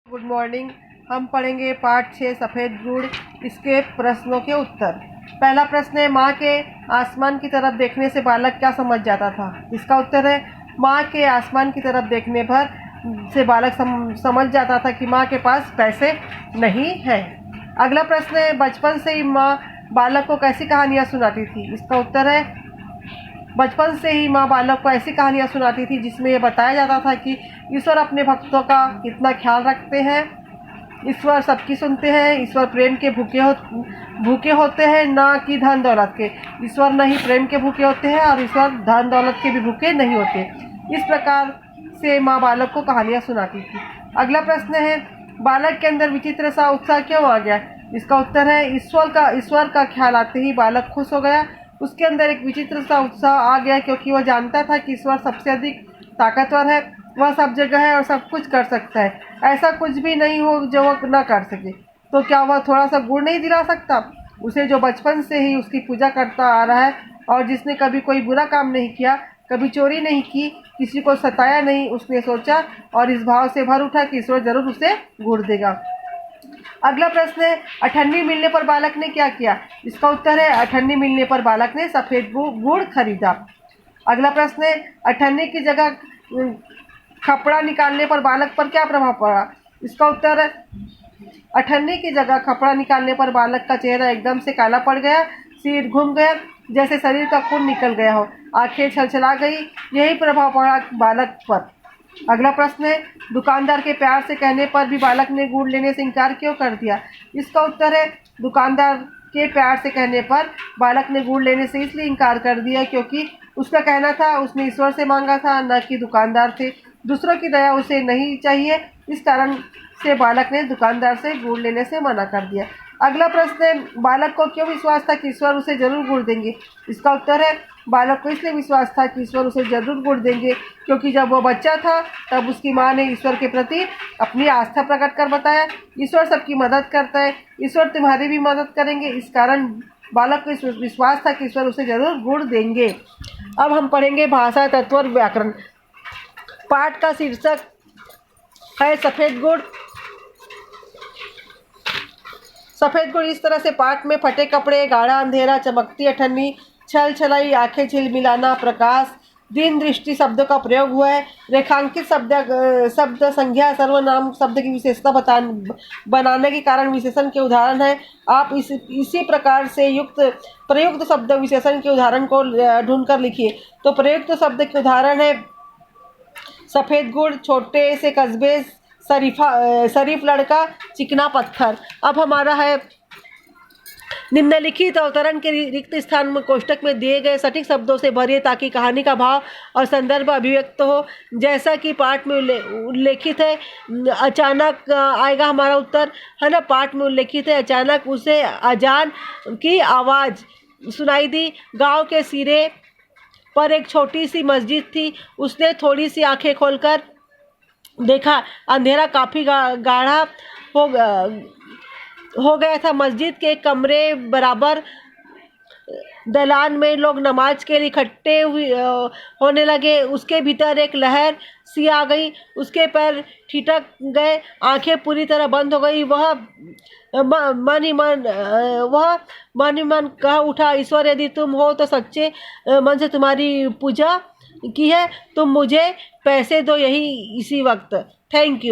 Good morning. हम पढ़ेंगे पाठ 6 सफ़ेद गुड़, इसके प्रश्नों के उत्तर। पहला प्रश्न है, माँ के आसमान की तरफ देखने से बालक क्या समझ जाता था? इसका उत्तर है, माँ के आसमान की तरफ देखने पर से बालक समझ जाता था कि माँ के पास पैसे नहीं हैं। अगला प्रश्न है, बचपन से ही माँ बालक को कैसी कहानियाँ सुनाती थी? इसका उत्तर है, बचपन से ही माँ बालक को ऐसी कहानियाँ सुनाती थी जिसमें यह बताया जाता था कि ईश्वर अपने भक्तों का कितना ख्याल रखते हैं, ईश्वर सबकी सुनते हैं, ईश्वर प्रेम के भूखे होते हैं, ना कि धन दौलत के। ईश्वर न ही प्रेम के भूखे होते हैं और ईश्वर धन दौलत के भी भूखे नहीं होते। इस प्रकार से माँ बालक को कहानियाँ सुनाती थी। अगला प्रश्न है, बालक के अंदर विचित्र सा उत्साह क्यों आ गया? इसका उत्तर है, ईश्वर का ख्याल आते ही बालक खुश हो गया। उसके अंदर एक विचित्र सा उत्साह आ गया क्योंकि वह जानता था कि ईश्वर सबसे अधिक ताकतवर है, वह सब जगह है और सब कुछ कर सकता है। ऐसा कुछ भी नहीं हो जो वह न कर सके। तो क्या वह थोड़ा सा गुड़ नहीं दिला सकता उसे, जो बचपन से ही उसकी पूजा करता आ रहा है और जिसने कभी कोई बुरा काम नहीं किया, कभी चोरी नहीं की, किसी को सताया नहीं? उसने सोचा और इस भाव से भर उठा कि ईश्वर जरूर उसे गुड़ देगा। अगला प्रश्न है, अठन्नी मिलने पर बालक ने क्या किया? इसका उत्तर है, अठन्नी मिलने पर बालक ने सफ़ेद गुड़ खरीदा। अगला प्रश्न है, अठन्नी की जगह खपड़ा निकालने पर बालक पर क्या प्रभाव पड़ा? इसका उत्तर है, अठन्नी की जगह खपड़ा निकालने पर बालक का चेहरा एकदम से काला पड़ गया, सिर घूम गया, जैसे शरीर का खून निकल गया हो, आंखें छलछला गई। यही प्रभाव पड़ा बालक पर। अगला प्रश्न है, दुकानदार के प्यार से कहने पर भी बालक ने गुड़ लेने से इनकार क्यों कर दिया? इसका उत्तर है, दुकानदार के प्यार से कहने पर बालक ने गुड़ लेने से इसलिए इनकार कर दिया क्योंकि उसका कहना था उसने ईश्वर से मांगा था, न कि दुकानदार से। दूसरों की दया उसे नहीं चाहिए, इस कारण से बालक ने दुकानदार से गुड़ लेने से मना कर दिया। अगला प्रश्न है, बालक को क्यों विश्वास था कि ईश्वर उसे जरूर गुड़ देंगे? इसका उत्तर है, बालक को इसलिए विश्वास था कि ईश्वर उसे जरूर गुड़ देंगे क्योंकि जब वो बच्चा था तब उसकी माँ ने ईश्वर के प्रति अपनी आस्था प्रकट कर बताया, ईश्वर सबकी मदद करता है, ईश्वर तुम्हारी भी मदद करेंगे। इस कारण बालक को विश्वास था कि ईश्वर उसे जरूर गुड़ देंगे। अब हम पढ़ेंगे भाषा, तत्व और व्याकरण। पाठ का शीर्षक है सफ़ेद गुड़। सफ़ेद गुड़ इस तरह से पाठ में फटे कपड़े, गाढ़ा अंधेरा, चमकती अठन्नी, छल छलाई, आंखें झिलमिलाना, प्रकाश, दिन, दृष्टि शब्दों का प्रयोग हुआ है। रेखांकित शब्द संज्ञा सर्वनाम शब्द की विशेषता बनाने के कारण विशेषण के उदाहरण है। आप इसी प्रकार से प्रयुक्त शब्द विशेषण के उदाहरण को ढूंढकर लिखिए। तो प्रयुक्त शब्द के उदाहरण है, सफ़ेद गुड़, छोटे से कस्बे, शरीफ लड़का, चिकना पत्थर। अब हमारा है, निम्नलिखित अवतरण के रिक्त स्थान में कोष्टक में दिए गए सटीक शब्दों से भरिए ताकि कहानी का भाव और संदर्भ अभिव्यक्त हो। जैसा कि पाठ में उल्लेखित है, अचानक आएगा हमारा उत्तर, है ना। पाठ में उल्लेखित है, अचानक उसे अजान की आवाज़ सुनाई दी। गांव के सिरे पर एक छोटी सी मस्जिद थी। उसने थोड़ी सी आंखें खोलकर देखा, अंधेरा काफ़ी गाढ़ा हो गया था। मस्जिद के कमरे बराबर दलान में लोग नमाज के लिए इकट्ठे होने लगे। उसके भीतर एक लहर सी आ गई, उसके पैर ठिठक गए, आंखें पूरी तरह बंद हो गई। वह मन ही मन कह उठा, ईश्वर यदि तुम हो तो सच्चे मन से तुम्हारी पूजा की है, तुम मुझे पैसे दो इसी वक्त। Thank you.